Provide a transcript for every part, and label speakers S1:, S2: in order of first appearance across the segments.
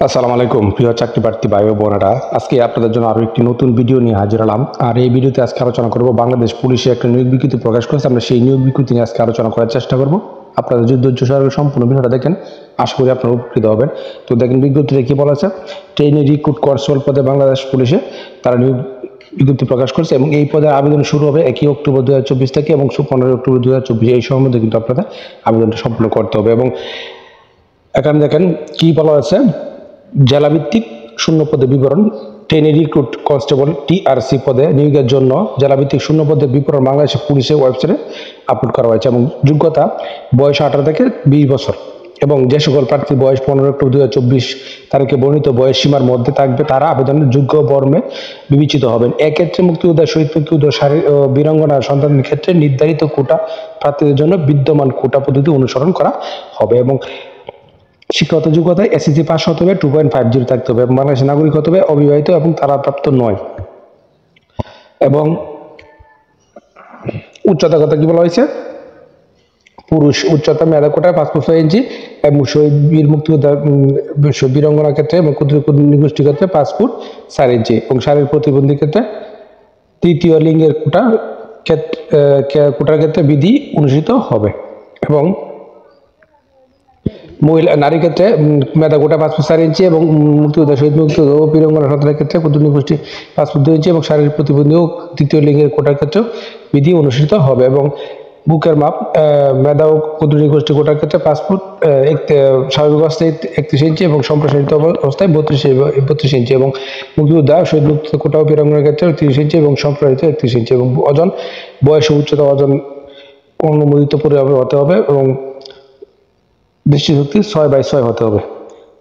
S1: আসসালামু আলাইকুম প্রিয় চাকরি প্রার্থী ভাই ও বোনেরা, আজকে আপনাদের জন্য আরো একটি নতুন ভিডিও নিয়ে হাজির হলাম। আর এই ভিডিওতে আজকে আলোচনা করব বাংলাদেশ পুলিশে একটা নিয়োগ বিজ্ঞপ্তি প্রকাশ করেছে। আমরা সেই নিয়োগ বিজ্ঞপ্তি নিয়ে আজকে আলোচনা করার চেষ্টা করব। আপনারা যদি ধৈর্য সহকারে সম্পূর্ণ ভিডিওটা দেখেন, আশা করি আপনারা উপকৃত হবেন। তো দেখেন বিজ্ঞপ্তিতে কি বলা আছে। ট্রেনি রিক্রুট কনস্টেবল পদে বাংলাদেশ পুলিশে তারা নিয়োগ বিজ্ঞপ্তি প্রকাশ করছে এবং এই পদে আবেদন শুরু হবে 1 অক্টোবর 2024 থেকে এবং 15 অক্টোবর 2024 এই সময়ের মধ্যে কিন্তু আপনাদের আবেদনটা সম্পূর্ণ করতে হবে। এবং এখানে দেখেন কি বলা আছে, জেলাভিত্তিক শূন্য পদে বিবরণ। ট্রেনি রিক্রুট কনস্টেবল টিআরসি পদে নিয়োগের জন্য জেলাভিত্তিক শূন্য পদের বিবরণ বাংলাদেশ পুলিশের ওয়েবসাইটে আপলোড করা হয়েছে এবং যোগ্যতা বয়স 18 থেকে 20 বছর এবং যে সকল প্রার্থীর বয়স 15 অক্টোবর 2024 তারিখে বর্ণিত বয়স সীমার মধ্যে থাকবে তারা আবেদনের যোগ্য বর্মে বিবেচিত হবেন। এক্ষেত্রে মুক্তিযোদ্ধা, শহীদ মুক্তিযোদ্ধা, বীরাঙ্গনা সন্তানদের ক্ষেত্রে নির্ধারিত কোটা প্রার্থীদের জন্য বিদ্যমান কোটা পদ্ধতি অনুসরণ করা হবে এবং শিক্ষাগত যোগ্যতায় এসএসসি পাস হতে হবে, 2.50 থাকতে হবে এবং বাংলাদেশের নাগরিক হতে হবে, অবিবাহিত এবং তালাপ্রাপ্ত নয়। এবং উচ্চতা কথা কি বলা হয়েছে, পুরুষ উচ্চতা মেধা কোটায় 5 ফুট 6 ইঞ্চি এবং শহীদ বীর মুক্তিযোদ্ধা, বীরাঙ্গনার ক্ষেত্রে এবং ক্ষুদ্র নিগোষ্ঠীর ক্ষেত্রে 5 ফুট 4 ইঞ্চি এবং শারীরিক প্রতিবন্ধীর ক্ষেত্রে তৃতীয় লিঙ্গের কোটার ক্ষেত্রে বিধি অনুষ্ঠিত হবে। এবং মহিলা নারীর ক্ষেত্রে মেধা কোটা 5 ফুট 4 ইঞ্চি এবং মুক্তিযোদ্ধা, শহীদ মুক্তিযোদ্ধা ও বীরাঙ্গনা সন্তানের ক্ষেত্রে ক্ষুদ্র নিগোষ্ঠী 5 ফুট 2 ইঞ্চি এবং শারীরিক প্রতিবন্ধী ও তৃতীয় লিঙ্গের কোটার ক্ষেত্রে বিধি অনুষ্ঠিত হবে। এবং বুকের মাপ মেধা ও ক্ষুদ্র নিগোষ্ঠী কোটার ক্ষেত্রে 5 ফুট স্বাভাবিক অবস্থায় 31 ইঞ্চি এবং সম্প্রসারিত অবস্থায় 32 ইঞ্চি এবং মুক্তিযোদ্ধা, শহীদ মুক্তিযোদ্ধা কোটা ও বীরাঙ্গনার ক্ষেত্রে 30 ইঞ্চি এবং সম্প্রসারিত 31 ইঞ্চি এবং ওজন, বয়স ও উচ্চতা ওজন অনুমোদিত পরিমাণে হতে হবে এবং দৃষ্টিশক্তি 6/6 হতে হবে।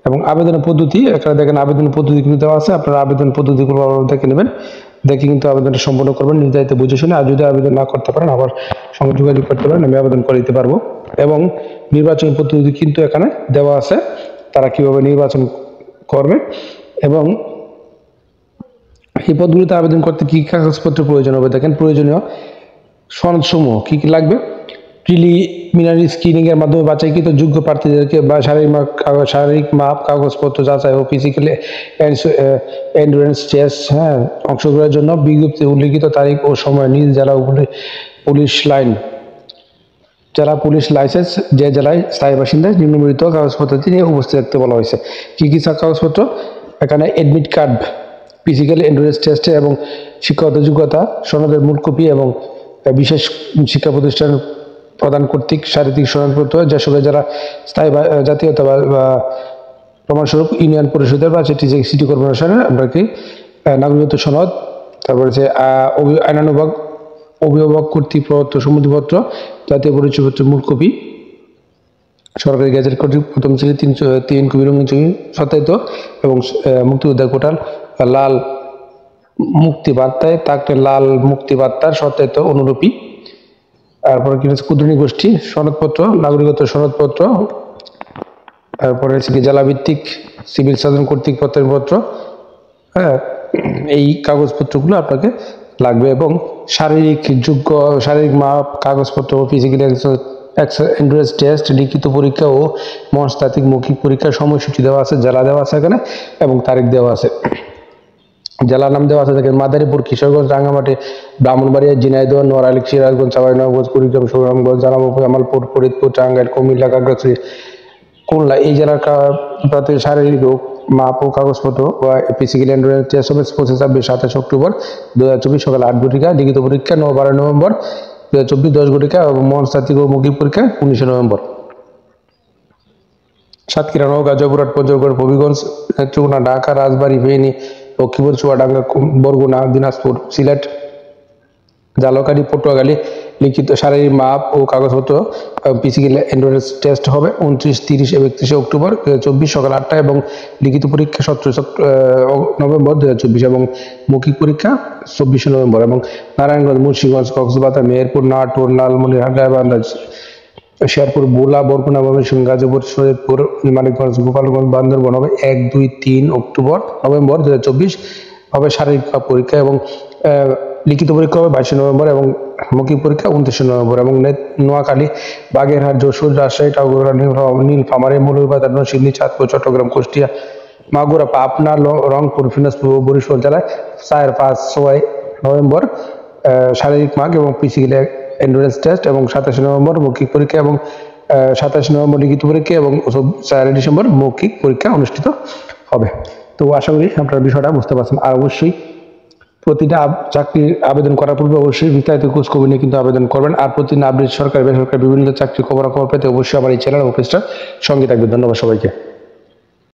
S1: এবং আবেদনের পদ্ধতি এখানে দেখেন, আবেদনের পদ্ধতি কিন্তু দেওয়া আছে। আপনারা আবেদন পদ্ধতিগুলো দেখে নেবেন, দেখে কিন্তু আবেদনটা সম্পন্ন করবেন নির্ধারিত বুঝে শুনে। আর যদি আবেদন না করতে পারেন আবার সঙ্গে যোগাযোগ করতে পারেন, আমি আবেদন করে দিতে পারবো। এবং নির্বাচন পদ্ধতি কিন্তু এখানে দেওয়া আছে, তারা কিভাবে নির্বাচন করবে এবং এই পদগুলিতে আবেদন করতে কি কাগজপত্র প্রয়োজন হবে। দেখেন প্রয়োজনীয় সনদসমূহ কি কি লাগবে। প্রিলিমিনারি স্ক্রিনিং এর মাধ্যমে বাছাইকৃত যোগ্য প্রার্থীদেরকে বা শারীরিক মাপ কাগজপত্র যাচাই ও ফিজিক্যাল এন্ডুরেন্স টেস্ট অংশগ্রহণের জন্য বিজ্ঞপ্তিতে উল্লিখিত তারিখ ও সময় নিজ জেলা পুলিশ লাইসেন্স যে জেলায় স্থায়ী বাসিন্দা নিম্নলিখিত কাগজপত্রটি নিয়ে উপস্থিত থাকতে বলা হয়েছে। কি কি কাগজপত্র, এখানে admit card, physical endurance test এবং শিক্ষাগত যোগ্যতা সনদের মূল কপি এবং বিশেষ শিক্ষা প্রতিষ্ঠান প্রদান কর্তৃক শারীরিক সনদপত্র, যেসব যারা স্থায়ী জাতীয়তা বা প্রমাণস্বরূপ ইউনিয়ন পরিষদের বা সিটি কর্পোরেশনের আমরা কি নাগরিকত্ব সনদ, তারপরে যে আইনানুগ অভিভাবক কর্তৃক প্রদত্ত সম্মতিপত্র, জাতীয় পরিচয়পত্রের মূল কপি, সরকারি গেজেট কর্তৃক প্রথম শ্রেণী 3 কপি রঙিন ছবি সত্যায়িত এবং মুক্তিযোদ্ধা কোটার লাল মুক্তি বার্তায় থাকলে লাল মুক্তি বার্তার সত্যায়িত অনুলিপি। তারপরে কি হচ্ছে ক্ষুদ্র নিগোষ্ঠী সনদপত্র, নাগরিকত্ব সনদপত্র, তারপরে হচ্ছে কি জেলাভিত্তিক সিভিল সার্জন কর্তৃক প্রত্যয়নপত্র। এই কাগজপত্রগুলো আপনাকে লাগবে এবং শারীরিক মাপ কাগজপত্র, ফিজিক্যাল এন্ডুরেন্স টেস্ট, লিখিত পরীক্ষা ও মনস্তাত্ত্বিক মৌখিক পরীক্ষার সময়সূচি দেওয়া আছে, জেলা দেওয়া আছে এখানে এবং তারিখ দেওয়া আছে। জেলার নাম দেওয়া আছে দেখেন, মাদারীপুর, কিশোরগঞ্জ, রাঙ্গামাটি, ব্রাহ্মণবাড়িয়া, ঝিনাইদহ, নোয়াখালী, সিরাজগঞ্জ, চাঁপাইনবাবগঞ্জ, কুড়িগ্রাম, সুনামগঞ্জ, জামালপুর, জামালপুর, ফরিদপুর, টাঙ্গাইল, কুমিল্লা, খাগড়াছড়ি, খুলনা। এই জেলার প্রার্থীর শারীরিক মাপ ও কাগজপত্র ফিজিক্যাল এন্ডুরেন্স টেস্ট হবে 25-27 অক্টোবর 2024 সকাল 8 ঘটিকা, লিখিত পরীক্ষা 12 নভেম্বর 2024 10 ঘটিকা এবং মনস্তাত্ত্বিক ও মৌখিক পরীক্ষা 19 নভেম্বর। সাতক্ষীরা, নওগাঁ, জয়পুরহাট, পঞ্চগড়, হবিগঞ্জ, নেত্রকোনা, ঢাকা, রাজবাড়ী, ফেনী, লক্ষ্মীপুর, চুয়াডাঙ্গা, বরগুনা, দিনাজপুর, সিলেট, ঝালকাঠি, পটুয়াখালী লিখিত শারীরিক মাপ ও কাগজপত্র ফিজিক্যাল এন্ডুরেন্স টেস্ট হবে 29, 30 এবং 31 অক্টোবর 2024 সকাল 8টা এবং লিখিত পরীক্ষা 17 নভেম্বর 2024 এবং মৌখিক পরীক্ষা 24 নভেম্বর। এবং নারায়ণগঞ্জ, মুন্সিগঞ্জ, কক্সবাজার, মেহেরপুর, নাটোর, লালমনিরহাট, গাইবান্ধা, শেরপুর, ভোলা, বরগুনা, ময়মনসিংহ, গাজীপুর, শরীয়তপুর, মানিকগঞ্জ, গোপালগঞ্জ, বান্দরবান হবে 1, 2, 3 নভেম্বর 2024 হবে শারীরিক পরীক্ষা এবং লিখিত পরীক্ষা হবে 22 নভেম্বর এবং মৌখিক পরীক্ষা 29 নভেম্বর। এবং নোয়াখালী, বাগেরহাট, যশোর, রাজশাহী, টাঙ্গাইল, নীলফামারী, মৌলভীবাজার, নরসিংদী, চাঁদপুর, চট্টগ্রাম, কুষ্টিয়া, মাগুরা পাবনা রংপুর দিনাজপুর ও বরিশাল জেলায় 4-5-6 নভেম্বর শারীরিক মার্ক এবং ফিজিক্যাল এন্ডুরেন্স টেস্ট এবং 27 নভেম্বর মৌখিক পরীক্ষা এবং 27 নভেম্বর লিখিত পরীক্ষা এবং 4 ডিসেম্বর মৌখিক পরীক্ষা অনুষ্ঠিত হবে। তো আশা করি আপনারা বিষয়টা বুঝতে পারছেন। আর অবশ্যই প্রতিটা চাকরির আবেদন করার পূর্বে অবশ্যই বিস্তারিত খোঁজ খবর নিয়ে কিন্তু আবেদন করবেন। আর প্রতিদিন আপডেট সরকারি বেসরকারি বিভিন্ন চাকরি খবরাখবর পেতে অবশ্যই আমার এই চ্যানেল ও পেজটার সঙ্গে থাকবে। ধন্যবাদ সবাইকে।